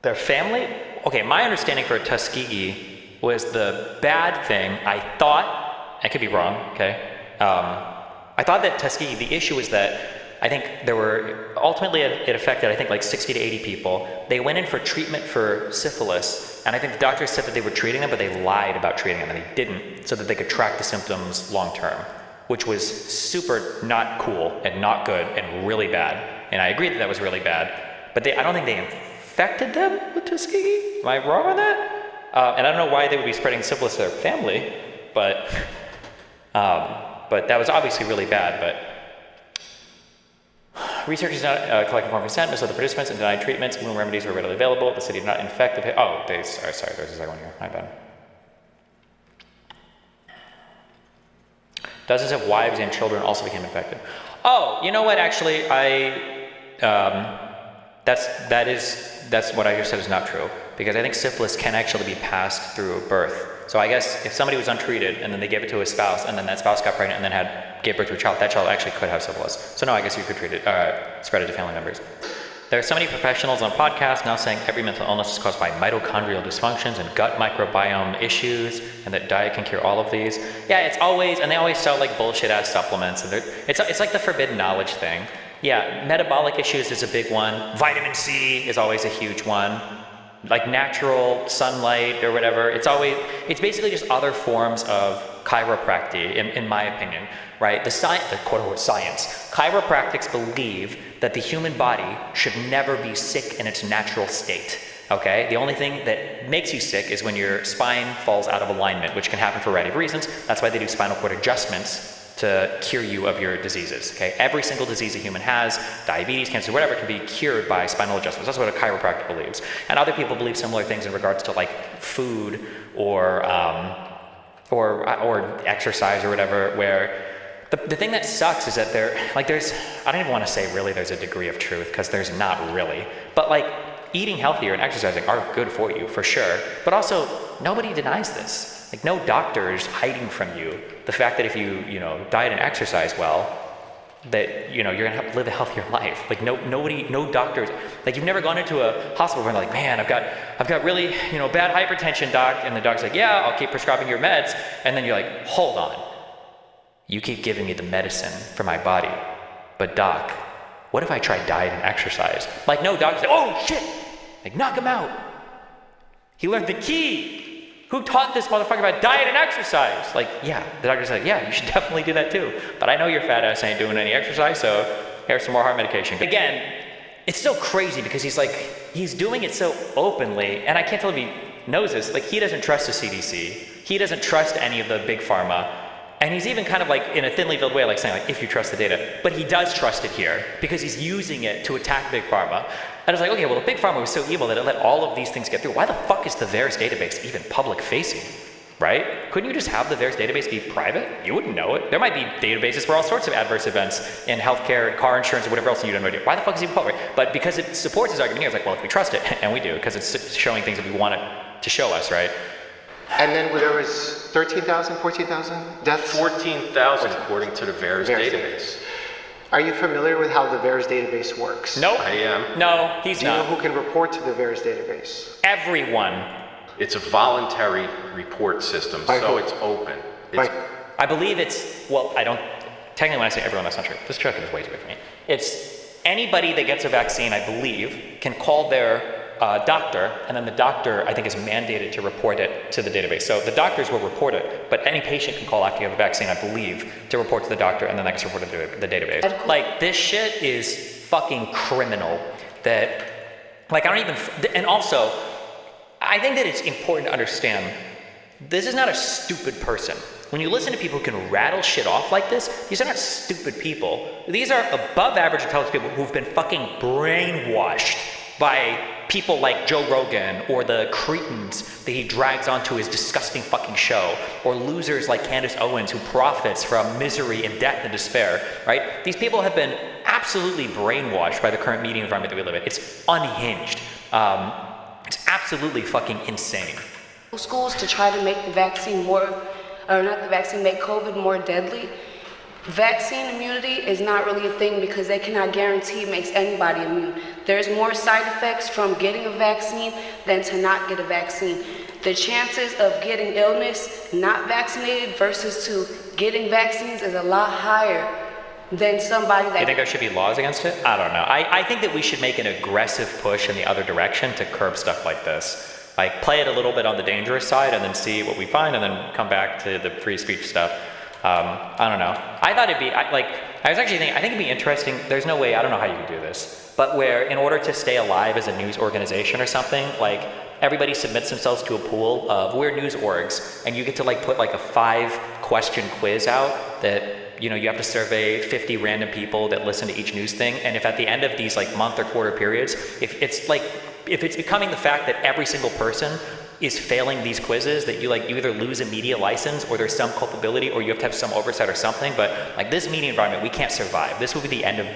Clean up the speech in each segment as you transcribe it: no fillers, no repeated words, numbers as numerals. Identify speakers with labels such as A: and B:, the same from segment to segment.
A: Their family? Okay, my understanding for Tuskegee was the bad thing. I thought, I could be wrong, okay? I thought that Tuskegee, the issue was that I think there were, ultimately it affected, I think, like 60 to 80 people. They went in for treatment for syphilis, and I think the doctors said that they were treating them, but they lied about treating them, and they didn't, so that they could track the symptoms long term, which was super not cool and not good and really bad. And I agree that that was really bad, but I don't think they infected them with Tuskegee. Am I wrong on that? And I don't know why they would be spreading syphilis to their family, but that was obviously really bad. But researchers did not collect informed consent, misled the participants, and denied treatments when remedies were readily available. The city did not infect the sorry, there's a second one here. My bad. Dozens of wives and children also became infected. Oh, you know what? Actually, that's what I just said is not true, because I think syphilis can actually be passed through birth. So I guess if somebody was untreated and then they gave it to a spouse and then that spouse got pregnant and then gave birth to a child, that child actually could have syphilis. So no, I guess you could spread it to family members. There are so many professionals on podcasts now saying every mental illness is caused by mitochondrial dysfunctions and gut microbiome issues, and that diet can cure all of these. Yeah, it's always, and they always sell like bullshit ass supplements, and it's like the forbidden knowledge thing. Yeah, metabolic issues is a big one. Vitamin C is always a huge one. Like natural sunlight or whatever. It's basically just other forms of chiropractic, in my opinion, right? The quote unquote science. Chiropractics believe that the human body should never be sick in its natural state, okay? The only thing that makes you sick is when your spine falls out of alignment, which can happen for a variety of reasons. That's why they do spinal cord adjustments to cure you of your diseases, okay? Every single disease a human has, diabetes, cancer, whatever, can be cured by spinal adjustments. That's what a chiropractor believes. And other people believe similar things in regards to like food or exercise or whatever, where the thing that sucks is that I don't even want to say really there's a degree of truth, because there's not really, but like eating healthier and exercising are good for you, for sure. But also, nobody denies this. Like, no doctor's hiding from you the fact that if you diet and exercise well, that you're gonna live a healthier life. Like no doctors, like you've never gone into a hospital where they're like, man, I've got really bad hypertension, doc, and the doc's like, yeah, I'll keep prescribing your meds, and then you're like, hold on, you keep giving me the medicine for my body, but doc, what if I try diet and exercise? Like, no, doc's like, oh shit, like knock him out. He learned the key. Who taught this motherfucker about diet and exercise? Like, yeah, the doctor's like, yeah, you should definitely do that too. But I know your fat ass ain't doing any exercise, so here's some more heart medication. Again, it's still crazy because he's doing it so openly, and I can't tell if he knows this, like he doesn't trust the CDC. He doesn't trust any of the big pharma. And he's even kind of like in a thinly veiled way, like saying like, if you trust the data, but he does trust it here because he's using it to attack big pharma. And I was like, okay, well, the big pharma was so evil that it let all of these things get through. Why the fuck is the VAERS database even public facing, right? Couldn't you just have the VAERS database be private? You wouldn't know it. There might be databases for all sorts of adverse events in healthcare, car insurance, or whatever else you don't know. Why the fuck is it public? But because it supports his argument here, it's like, well, if we trust it, and we do, because it's showing things that we want it to show us, right?
B: And then there was 13,000, 14,000 deaths?
C: 14,000 according to the VAERS database.
B: Are you familiar with how the VAERS database works?
A: Nope.
C: I am.
A: No, he's
B: not. Do you know who can report to the VAERS database?
A: Everyone.
C: It's a voluntary report system, so it's open.
A: I believe it's, well, I don't, technically when I say everyone, that's not true. This truck is way too big for me. It's anybody that gets a vaccine, I believe, can call their doctor, and then the doctor, I think, is mandated to report it to the database. So the doctors will report it, but any patient can call after you have a vaccine, I believe, to report to the doctor, and then that gets reported to the database. Like, this shit is fucking criminal. That, like, I don't even, and also, I think that it's important to understand, this is not a stupid person. When you listen to people who can rattle shit off like this, these are not stupid people. These are above average intelligent people who've been fucking brainwashed by people like Joe Rogan, or the cretins that he drags onto his disgusting fucking show, or losers like Candace Owens who profits from misery and death and despair, right? These people have been absolutely brainwashed by the current media environment that we live in. It's unhinged. It's absolutely fucking insane.
D: Schools to try to make the vaccine make COVID more deadly. Vaccine immunity is not really a thing because they cannot guarantee it makes anybody immune. There's more side effects from getting a vaccine than to not get a vaccine. The chances of getting illness not vaccinated versus to getting vaccines is a lot higher than somebody that...
A: You think there should be laws against it? I don't know. I think that we should make an aggressive push in the other direction to curb stuff like this. Like, play it a little bit on the dangerous side and then see what we find and then come back to the free speech stuff. I don't know. I thought it'd be, I was actually thinking, I think it'd be interesting, there's no way, I don't know how you could do this, but where in order to stay alive as a news organization or something, like, everybody submits themselves to a pool of, we're news orgs, and you get to like put like a 5-question quiz out that, you know, you have to survey 50 random people that listen to each news thing, and if at the end of these like month or quarter periods, if it's becoming the fact that every single person is failing these quizzes, that you either lose a media license or there's some culpability or you have to have some oversight or something, but like this media environment, we can't survive. This will be the end of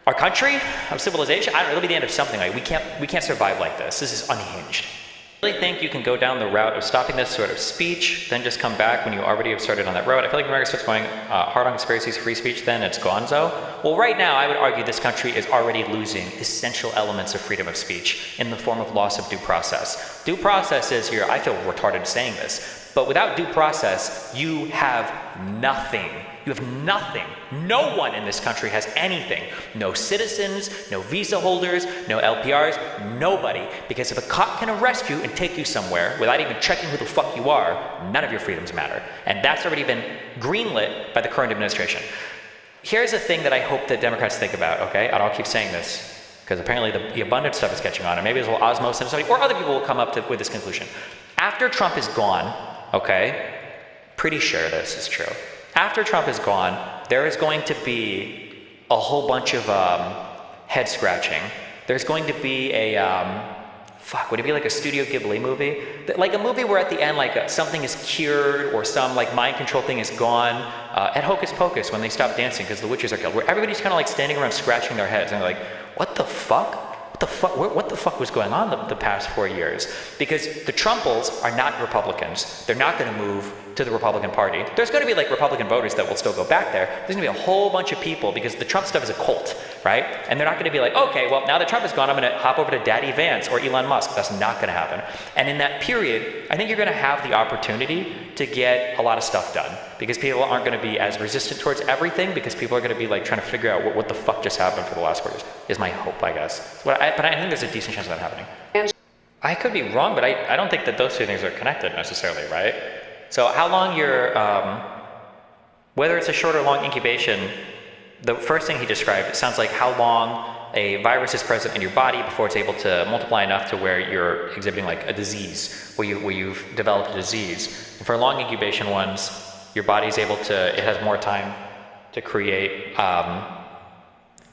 A: our country, of civilization. I don't know, it'll be the end of something. Like we can't survive like this. This is unhinged. I really think you can go down the route of stopping this sort of speech, then just come back when you already have started on that road. I feel like America starts going hard on conspiracies, free speech, then it's gonzo. Well, right now, I would argue this country is already losing essential elements of freedom of speech in the form of loss of due process. Due process is here, I feel retarded saying this, but without due process, you have nothing. You have nothing. No one in this country has anything. No citizens, no visa holders, no LPRs, nobody. Because if a cop can arrest you and take you somewhere without even checking who the fuck you are, none of your freedoms matter. And that's already been greenlit by the current administration. Here's a thing that I hope that Democrats think about, okay? And I'll keep saying this, because apparently the abundant stuff is catching on, and maybe this will osmosis somebody, or other people will come up with this conclusion. After Trump is gone, okay, pretty sure this is true. After Trump is gone, there is going to be a whole bunch of head scratching. There's going to be a, would it be like a Studio Ghibli movie? Like a movie where at the end, like something is cured or some like mind control thing is gone. At Hocus Pocus, when they stop dancing because the witches are killed, where everybody's kind of like standing around scratching their heads and they're like, what the fuck? What the fuck was going on the past 4 years? Because the Trumples are not Republicans. They're not going to move to the Republican Party. There's going to be like Republican voters that will still go back there. There's going to be a whole bunch of people because the Trump stuff is a cult, right? And they're not going to be like, okay, well, now that Trump is gone, I'm going to hop over to Daddy Vance or Elon Musk. That's not going to happen. And in that period, I think you're going to have the opportunity to get a lot of stuff done because people aren't going to be as resistant towards everything because people are going to be like trying to figure out what the fuck just happened for the last 4 years, is my hope, I guess. But I think there's a decent chance of that happening. I could be wrong, but I don't think that those two things are connected necessarily, right? So how long whether it's a short or long incubation, the first thing he described, it sounds like how long a virus is present in your body before it's able to multiply enough to where you're exhibiting like a disease, where you've developed a disease. And for long incubation ones, your body's able to, it has more time to create,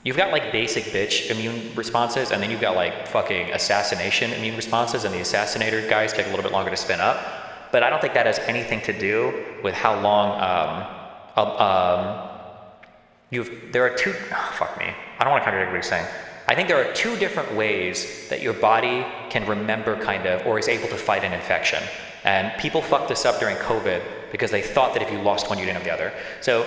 A: you've got like basic bitch immune responses, and then you've got like fucking assassination immune responses, and the assassinator guys take a little bit longer to spin up. But I don't think that has anything to do with how long, there are two, fuck me, I don't want to contradict what he's saying. I think there are two different ways that your body can remember kind of, or is able to fight an infection. And people fucked this up during COVID because they thought that if you lost one, you didn't have the other. So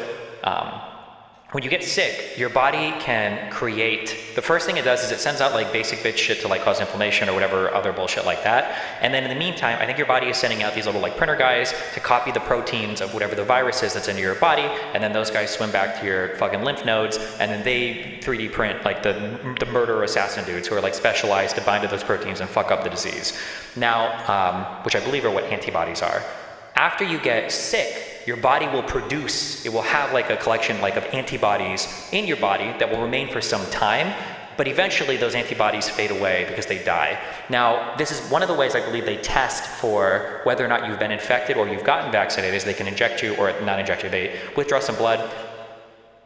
A: when you get sick, your body can create, the first thing it does is it sends out like basic bitch shit to like cause inflammation or whatever other bullshit like that. And then in the meantime, I think your body is sending out these little like printer guys to copy the proteins of whatever the virus is that's in your body. And then those guys swim back to your fucking lymph nodes, and then they 3D print like the murderer assassin dudes who are like specialized to bind to those proteins and fuck up the disease. Now, which I believe are what antibodies are. After you get sick, your body will produce, it will have like a collection like of antibodies in your body that will remain for some time, but eventually those antibodies fade away because they die. Now, this is one of the ways I believe they test for whether or not you've been infected or you've gotten vaccinated, is they can inject you or not inject you. They withdraw some blood.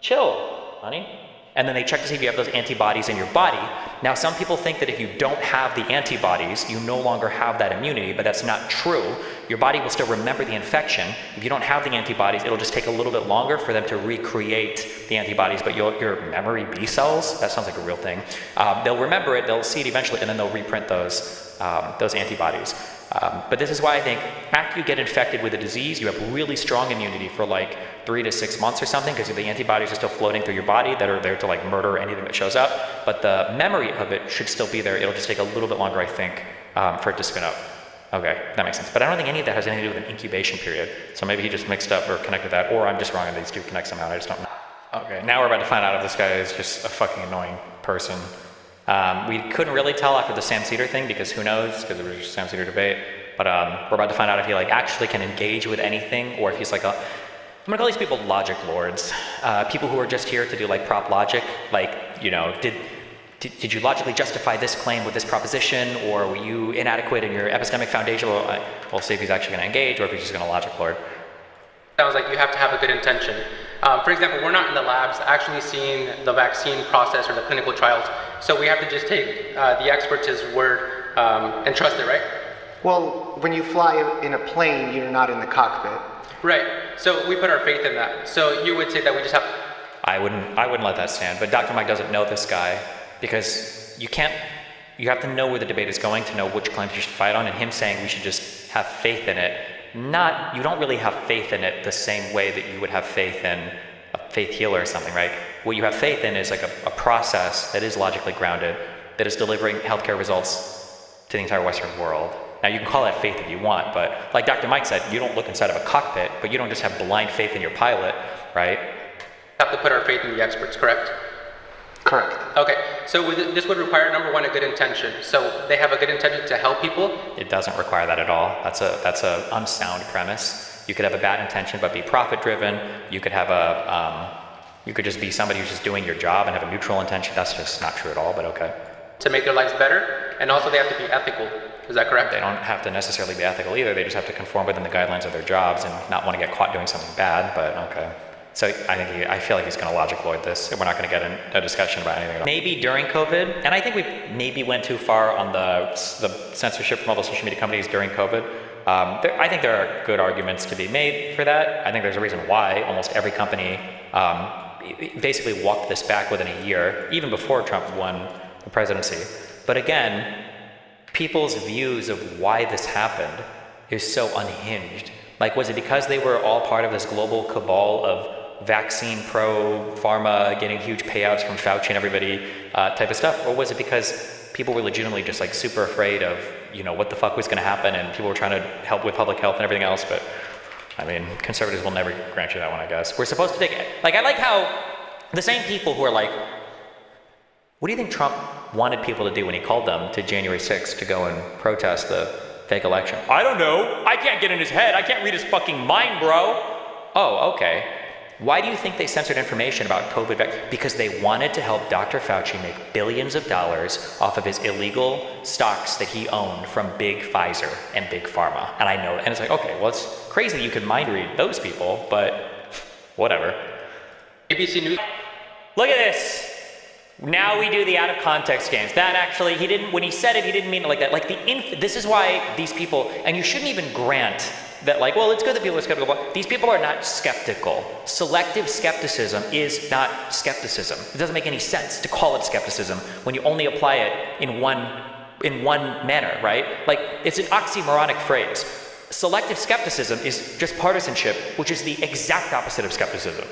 A: Chill, honey. And then they check to see if you have those antibodies in your body. Now, some people think that if you don't have the antibodies, you no longer have that immunity, but that's not true. Your body will still remember the infection. If you don't have the antibodies, it'll just take a little bit longer for them to recreate the antibodies, but your memory B cells, that sounds like a real thing, they'll remember it, they'll see it eventually, and then they'll reprint those antibodies. But this is why I think after you get infected with a disease, you have really strong immunity for like 3 to 6 months or something, because the antibodies are still floating through your body that are there to like murder anything that shows up. But the memory of it should still be there. It'll just take a little bit longer, I think, for it to spin up. Okay, that makes sense. But I don't think any of that has anything to do with an incubation period. So maybe he just mixed up or connected that, or I'm just wrong and these two connect somehow. I just don't know. Okay, now we're about to find out if this guy is just a fucking annoying person. We couldn't really tell after the Sam Cedar thing, because who knows, because it was just a Sam Cedar debate. But we're about to find out if he like actually can engage with anything, or if he's like I'm gonna call these people logic lords. People who are just here to do like prop logic, like, you know, did you logically justify this claim with this proposition, or were you inadequate in your epistemic foundation? We'll see if he's actually gonna engage, or if he's just gonna logic lord.
E: Sounds like you have to have a good intention. For example, we're not in the labs actually seeing the vaccine process or the clinical trials, so we have to just take the expert's word and trust it, right?
B: Well, when you fly in a plane, you're not in the cockpit.
E: Right. So we put our faith in that. So you would say that we just have.
A: I wouldn't let that stand. But Dr. Mike doesn't know this guy, because you have to know where the debate is going to know which claims you should fight on. And him saying we should just have faith in it. You don't really have faith in it the same way that you would have faith in a faith healer or something, right? What you have faith in is like a process that is logically grounded, that is delivering healthcare results to the entire Western world. Now you can call that faith if you want, but like Dr. Mike said, you don't look inside of a cockpit, but you don't just have blind faith in your pilot, right?
E: Have to put our faith in the experts, correct?
B: Correct.
E: Okay, so this would require, number one, a good intention. So they have a good intention to help people?
A: It doesn't require that at all. That's a unsound premise. You could have a bad intention but be profit driven. You could have you could just be somebody who's just doing your job and have a neutral intention. That's just not true at all, but okay.
E: To make their lives better, and also they have to be ethical. Is that correct?
A: They don't have to necessarily be ethical either. They just have to conform within the guidelines of their jobs and not want to get caught doing something bad, but okay. So I feel like he's going to logic void this. We're not going to get in a discussion about anything. Maybe during COVID, and I think we maybe went too far on the censorship from all the social media companies during COVID. I think there are good arguments to be made for that. I think there's a reason why almost every company basically walked this back within a year, even before Trump won the presidency. But again, people's views of why this happened is so unhinged. Like, was it because they were all part of this global cabal of vaccine pro-pharma, getting huge payouts from Fauci and everybody type of stuff? Or was it because people were legitimately just like super afraid of, you know, what the fuck was gonna happen, and people were trying to help with public health and everything else? But I mean, conservatives will never grant you that one, I guess. We're supposed to take it. Like, I like how the same people who are like, what do you think Trump wanted people to do when he called them to January 6th to go and protest the fake election? I don't know. I can't get in his head. I can't read his fucking mind, bro. Oh, okay. Why do you think they censored information about COVID? Because they wanted to help Dr. Fauci make billions of dollars off of his illegal stocks that he owned from big Pfizer and big pharma. And I know, and it's like, okay, well, it's crazy you can mind read those people, but whatever.
E: ABC News.
A: Look at this. Now we do the out of context games. That actually, he didn't, when he said it, he didn't mean it like that. Like this is why these people, and you shouldn't even grant that, like, well, it's good that people are skeptical, but these people are not skeptical. Selective skepticism is not skepticism. It doesn't make any sense to call it skepticism when you only apply it in one manner, right? Like, it's an oxymoronic phrase. Selective skepticism is just partisanship, which is the exact opposite of skepticism.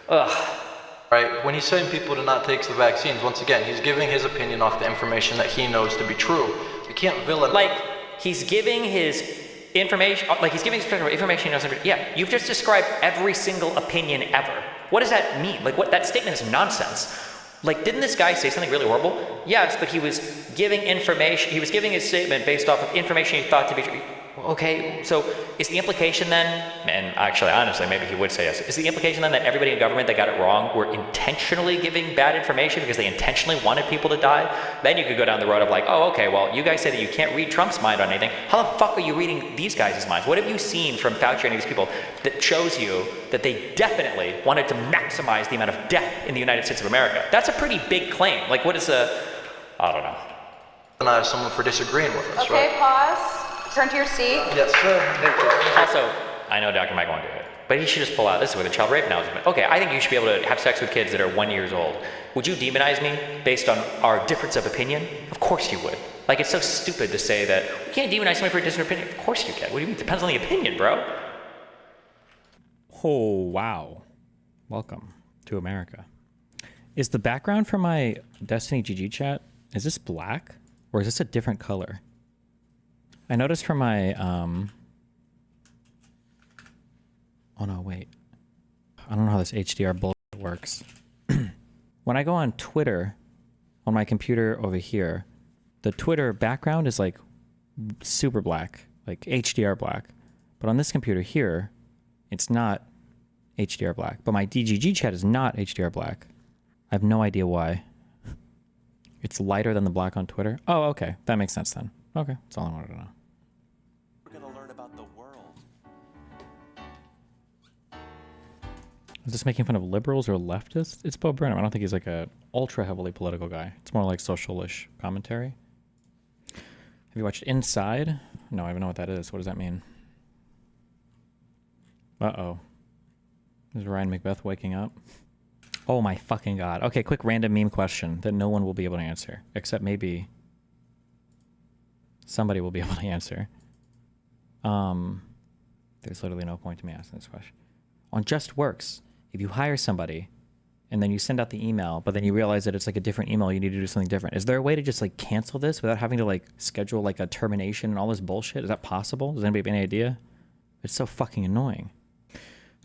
A: Ugh.
F: Right, when he's saying people to not take the vaccines, once again, he's giving his opinion off the information that he knows to be true. You can't villain.
A: Like, he's giving his information, like he's giving his information he knows. Yeah, you've just described every single opinion ever. What does that mean? Like, what, that statement is nonsense. Like, didn't this guy say something really horrible? Yes, but he was giving information, he was giving his statement based off of information he thought to be true. Okay, so is the implication then, and actually, honestly, maybe he would say yes, is the implication then that everybody in government that got it wrong were intentionally giving bad information because they intentionally wanted people to die? Then you could go down the road of like, oh, okay, well, you guys say that you can't read Trump's mind on anything. How the fuck are you reading these guys' minds? What have you seen from Fauci and these people that shows you that they definitely wanted to maximize the amount of death in the United States of America? That's a pretty big claim. Like, what is I don't know.
F: And I have someone for disagreeing with us,
G: Okay,
F: right?
G: pause. Turn to your seat.
F: Yes, sir. Thank you.
A: Also, I know Dr. Mike won't do it, but he should just pull out, this is where the child rape announcement. Okay, I think you should be able to have sex with kids that are 1 year old. Would you demonize me based on our difference of opinion? Of course you would. Like, it's so stupid to say that you can't demonize somebody for a different opinion. Of course you can. What do you mean? It depends on the opinion, bro.
H: Oh, wow. Welcome to America. Is the background for my Destiny GG chat, is this black? Or is this a different color? I noticed from my, oh no, wait. I don't know how this HDR bullshit works. When I go on Twitter, on my computer over here, the Twitter background is like super black, like HDR black. But on this computer here, it's not HDR black. But my DGG chat is not HDR black. I have no idea why. It's lighter than the black on Twitter. Oh, okay. That makes sense then. Okay, that's all I wanted to know.
I: We're gonna learn about the world.
H: Is this making fun of liberals or leftists? It's Bo Burnham. I don't think he's like a ultra heavily political guy. It's more like social-ish commentary. Have you watched Inside? No, I don't even know what that is. What does that mean? Uh-oh. Is Ryan Macbeth waking up? Oh my fucking god. Okay, quick random meme question that no one will be able to answer. Except maybe somebody will be able to answer. There's literally no point to me asking this question. On Just Works, if you hire somebody and then you send out the email, but then you realize that it's like a different email, you need to do something different. Is there a way to just like cancel this without having to like schedule like a termination and all this bullshit? Is that possible? Does anybody have any idea? It's so fucking annoying.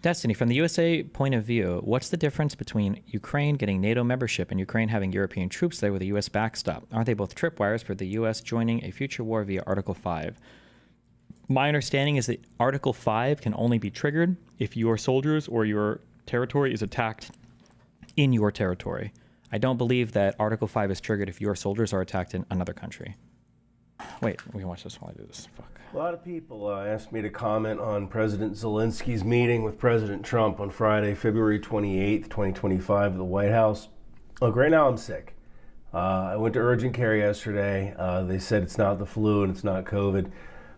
H: Destiny, from the USA point of view, what's the difference between Ukraine getting NATO membership and Ukraine having European troops there with a US backstop? Aren't they both tripwires for the US joining a future war via Article 5? My understanding is that Article 5 can only be triggered if your soldiers or your territory is attacked in your territory. I don't believe that Article 5 is triggered if your soldiers are attacked in another country. Wait, we can watch this while I do this. Fuck.
J: A lot of people asked me to comment on President Zelensky's meeting with President Trump on Friday, February 28th, 2025 at the White House. Look, right now I'm sick. I went to urgent care yesterday. They said it's not the flu and it's not COVID.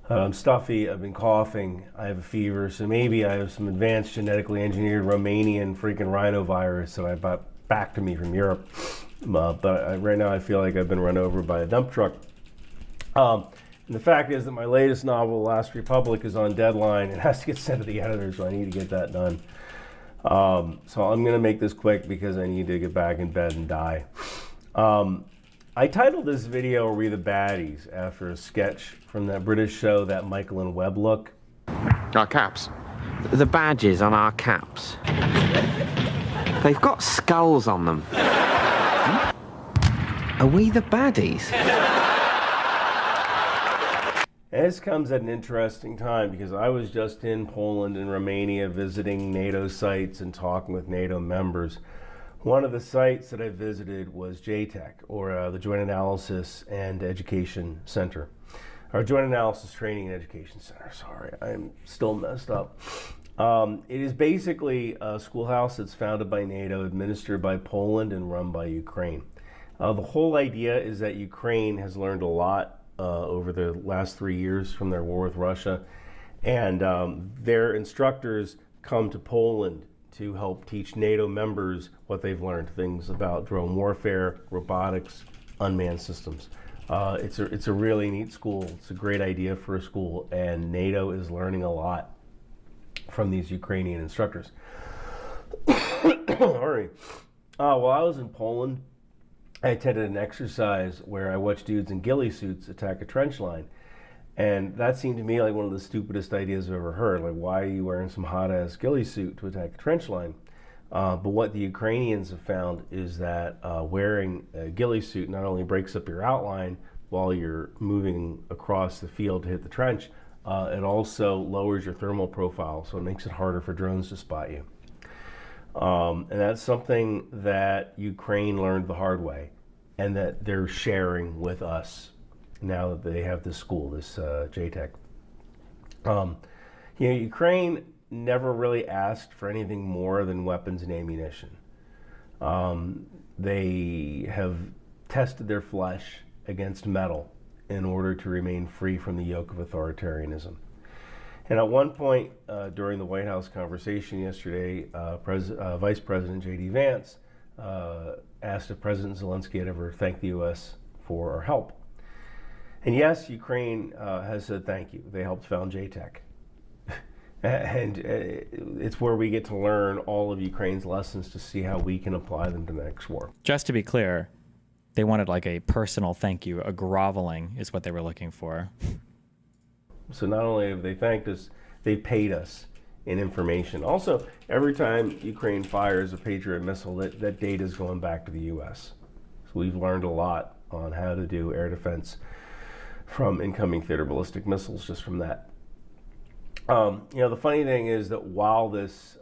J: I'm stuffy, I've been coughing, I have a fever, so maybe I have some advanced genetically engineered Romanian freaking rhinovirus that I brought back to me from Europe. Right now I feel like I've been run over by a dump truck. And the fact is that my latest novel, Last Republic, is on deadline. It has to get sent to the editor, so I need to get that done. So I'm going to make this quick because I need to get back in bed and die. I titled this video, Are We the Baddies?, after a sketch from that British show, That Michael and Webb Look.
K: Our caps. The badges on our caps. They've got skulls on them. Are we the baddies?
J: This comes at an interesting time because I was just in Poland and Romania visiting NATO sites and talking with NATO members. One of the sites that I visited was JTEC, or the Joint Analysis and Education Center. Our Joint Analysis Training and Education Center, sorry, I'm still messed up. It is basically a schoolhouse that's founded by NATO, administered by Poland, and run by Ukraine. The whole idea is that Ukraine has learned a lot over the last 3 years from their war with Russia, and their instructors come to Poland to help teach NATO members what they've learned, things about drone warfare, robotics, unmanned systems. It's a really neat school. It's a great idea for a school, and NATO is learning a lot from these Ukrainian instructors. Sorry. While I was in Poland, I attended an exercise where I watched dudes in ghillie suits attack a trench line. And that seemed to me like one of the stupidest ideas I've ever heard. Like, why are you wearing some hot-ass ghillie suit to attack a trench line? But what the Ukrainians have found is that wearing a ghillie suit not only breaks up your outline while you're moving across the field to hit the trench, it also lowers your thermal profile, so it makes it harder for drones to spot you. And that's something that Ukraine learned the hard way, and that they're sharing with us now that they have this school, this JTEC. Ukraine never really asked for anything more than weapons and ammunition. They have tested their flesh against metal in order to remain free from the yoke of authoritarianism. And at one point during the White House conversation yesterday, Vice President J.D. Vance asked if President Zelensky had ever thanked the U.S. for our help. And yes, Ukraine has said thank you. They helped found JTAC. And it's where we get to learn all of Ukraine's lessons to see how we can apply them to the next war.
H: Just to be clear, they wanted like a personal thank you, a groveling is what they were looking for.
J: So not only have they thanked us, they paid us in information. Also, every time Ukraine fires a Patriot missile, that data is going back to the U.S. So we've learned a lot on how to do air defense from incoming theater ballistic missiles just from that. The funny thing is that while this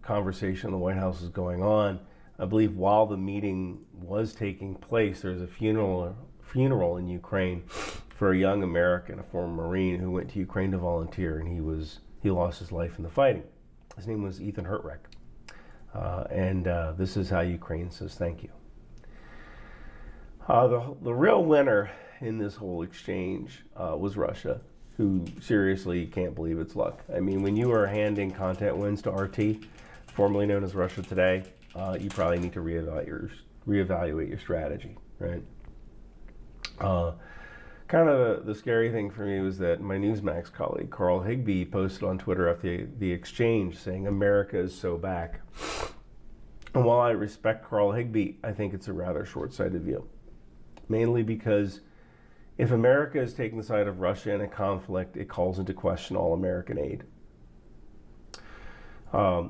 J: conversation in the White House is going on, I believe while the meeting was taking place, there was a funeral in Ukraine for a young American, a former Marine who went to Ukraine to volunteer, and he lost his life in the fighting. His name was Ethan Hurtwreck. And this is how Ukraine says thank you. The real winner in this whole exchange was Russia, who seriously can't believe its luck. I mean, when you are handing content wins to RT, formerly known as Russia Today, you probably need to reevaluate your strategy, right? Kind of the scary thing for me was that my Newsmax colleague, Carl Higbee, posted on Twitter after the exchange saying, America is so back. And while I respect Carl Higbee, I think it's a rather short-sighted view. Mainly because if America is taking the side of Russia in a conflict, it calls into question all American aid.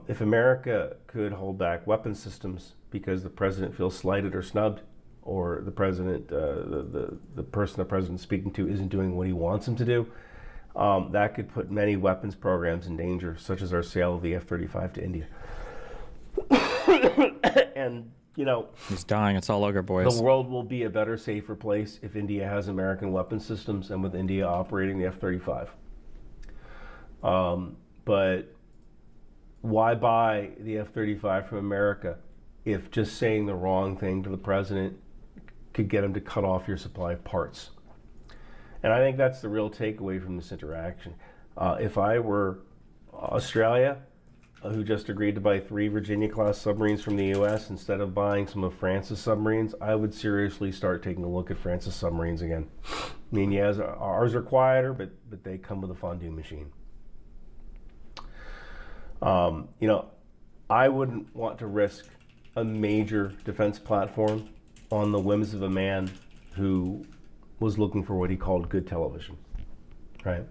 J: If America could hold back weapon systems because the president feels slighted or snubbed, or the president, the person the president's speaking to isn't doing what he wants him to do, that could put many weapons programs in danger, such as our sale of the F-35 to India. And,
H: he's dying. It's all over, boys.
J: The world will be a better, safer place if India has American weapon systems and with India operating the F-35. But why buy the F-35 from America if just saying the wrong thing to the president could get him to cut off your supply of parts? And I think that's the real takeaway from this interaction. If I were Australia, who just agreed to buy 3 Virginia-class submarines from the U.S. instead of buying some of France's submarines, I would seriously start taking a look at France's submarines again. I mean, yes, ours are quieter, but they come with a fondue machine. I wouldn't want to risk a major defense platform on the whims of a man who was looking for what he called good television, right?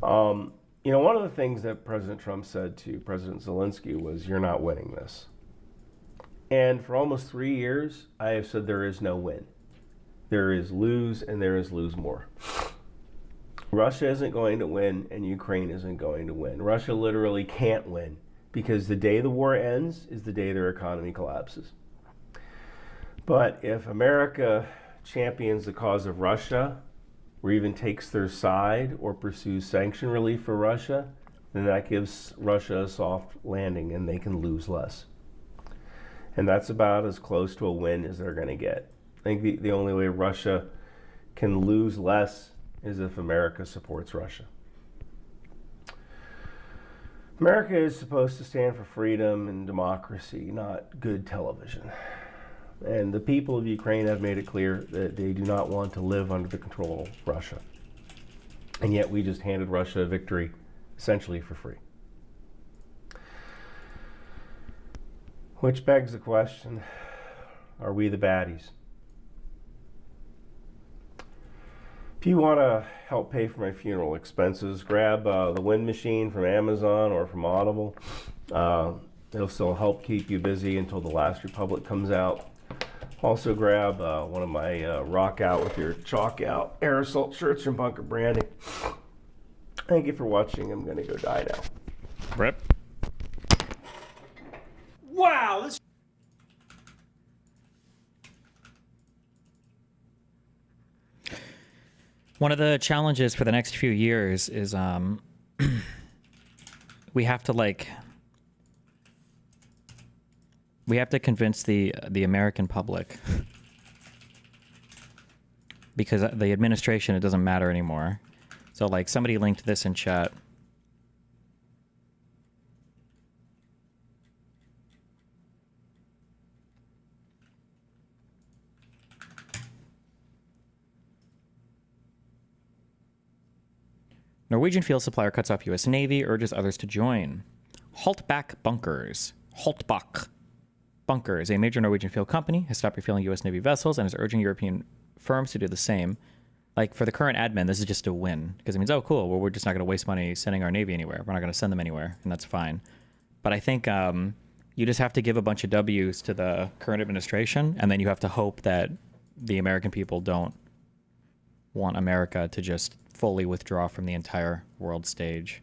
J: One of the things that President Trump said to President Zelensky was, "You're not winning this." And for almost 3 years, I have said there is no win. There is lose, and there is lose more. Russia isn't going to win, and Ukraine isn't going to win. Russia literally can't win, because the day the war ends is the day their economy collapses. But if America champions the cause of Russia, or even takes their side or pursues sanction relief for Russia, then that gives Russia a soft landing and they can lose less. And that's about as close to a win as they're going to get. I think the only way Russia can lose less is if America supports Russia. America is supposed to stand for freedom and democracy, not good television. And the people of Ukraine have made it clear that they do not want to live under the control of Russia. And yet we just handed Russia a victory, essentially for free. Which begs the question, are we the baddies? If you want to help pay for my funeral expenses, grab the wind machine from Amazon or from Audible. It'll still help keep you busy until The Last Republic comes out. Also grab one of my Rock Out with Your Chalk Out air assault shirts from Bunker Branding. Thank you for watching. I'm going to go die now.
H: Rip.
I: Wow, this
H: One of the challenges for the next few years is we have to convince the American public, because the administration, it doesn't matter anymore. So like somebody linked this in chat. Norwegian fuel supplier cuts off U.S. Navy, urges others to join. Haltback Bunkers. Haltbach Bunkers, a major Norwegian fuel company, has stopped refueling U.S. Navy vessels and is urging European firms to do the same. Like, for the current admin, this is just a win. Because it means, oh, cool, well, we're just not going to waste money sending our Navy anywhere. We're not going to send them anywhere, and that's fine. But I think you just have to give a bunch of W's to the current administration, and then you have to hope that the American people don't want America to just fully withdraw from the entire world stage.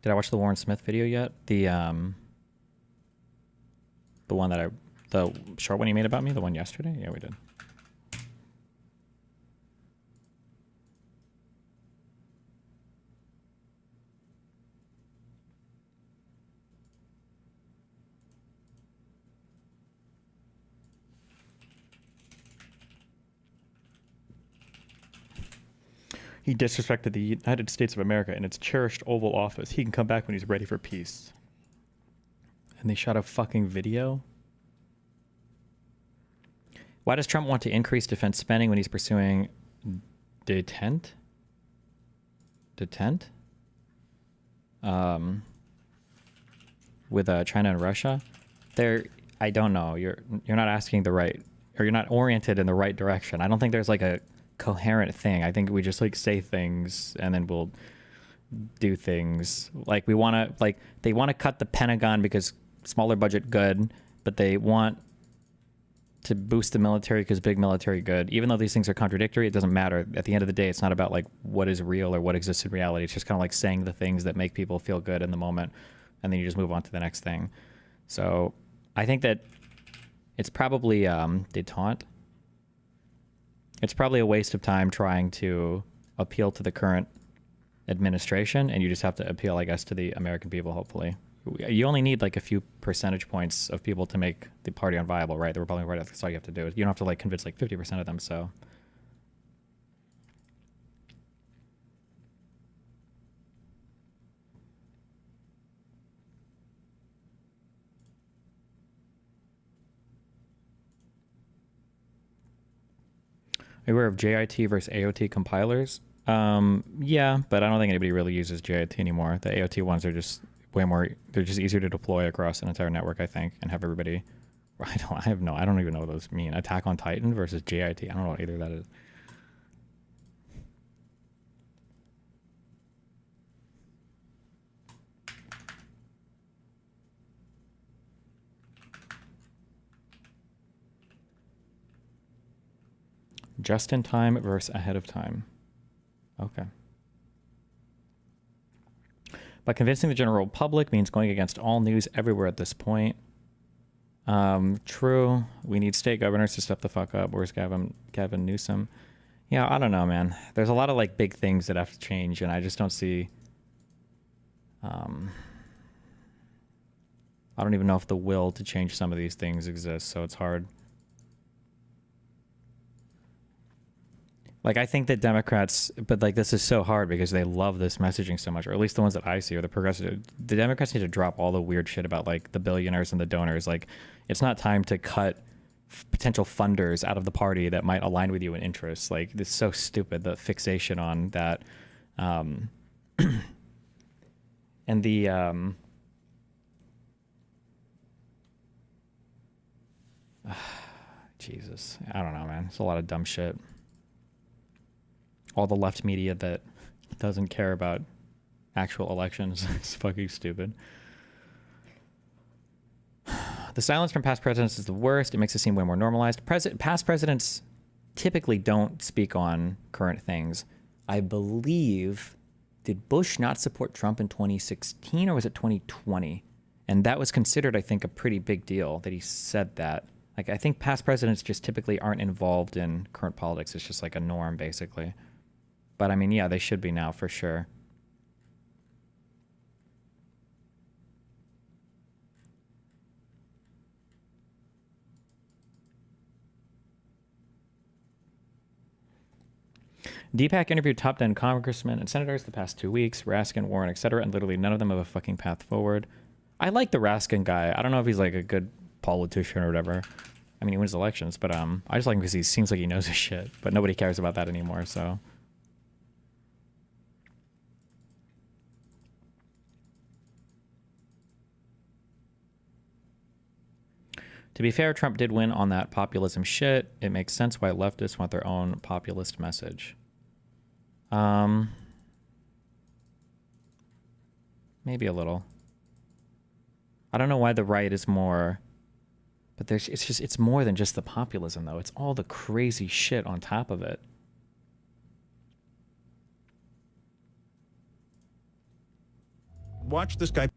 H: Did I watch the Warren Smith video yet? The one that the short one he made about me, the one yesterday? Yeah, we did. He disrespected the United States of America in its cherished Oval Office. He can come back when he's ready for peace. And they shot a fucking video? Why does Trump want to increase defense spending when he's pursuing detent? With China and Russia? I don't know. You're not asking the right, or you're not oriented in the right direction. I don't think there's like a coherent thing. I think we just like say things and then we'll do things. Like they want to cut the Pentagon because smaller budget good, but they want to boost the military because big military good. Even though these things are contradictory, it doesn't matter. At the end of the day, it's not about like what is real or what exists in reality. It's just kind of like saying the things that make people feel good in the moment, and then you just move on to the next thing. So I think that it's probably detente. It's probably a waste of time trying to appeal to the current administration, and you just have to appeal, I guess, to the American people, hopefully. You only need like a few percentage points of people to make the party unviable, right? The Republican Party, that's all you have to do. You don't have to like convince like 50% of them, so. Are you aware of JIT versus AOT compilers? Yeah, but I don't think anybody really uses JIT anymore. The AOT ones are just way more, they're just easier to deploy across an entire network, I think, and have everybody, I don't even know what those mean. Attack on Titan versus JIT. I don't know what either of that is. Just in time versus ahead of time. Okay. But convincing the general public means going against all news everywhere at this point. True. We need state governors to step the fuck up. Where's Gavin Newsom? Yeah, I don't know, man. There's a lot of like big things that have to change, and I just don't see. I don't even know if the will to change some of these things exists, so it's hard. Like, I think that Democrats, but like this is so hard because they love this messaging so much, or at least the ones that I see are the progressive. The Democrats need to drop all the weird shit about like the billionaires and the donors. Like, it's not time to cut potential funders out of the party that might align with you in interests. Like, it's so stupid, the fixation on that. And the, Jesus, I don't know, man. It's a lot of dumb shit. All the left media that doesn't care about actual elections is fucking stupid. The silence from past presidents is the worst. It makes it seem way more normalized. Past presidents typically don't speak on current things. I believe, did Bush not support Trump in 2016 or was it 2020? And that was considered, I think, a pretty big deal that he said that. Like, I think past presidents just typically aren't involved in current politics. It's just like a norm, basically. But I mean, yeah, they should be now for sure. Deepak interviewed top 10 congressmen and senators the past 2 weeks, Raskin, Warren, etc., and literally none of them have a fucking path forward. I like the Raskin guy. I don't know if he's like a good politician or whatever. I mean, he wins elections, but I just like him because he seems like he knows his shit. But nobody cares about that anymore, so. To be fair, Trump did win on that populism shit. It makes sense why leftists want their own populist message. Maybe a little. I don't know why the right is more, but it's more than just the populism though. It's all the crazy shit on top of it.
L: Watch this guy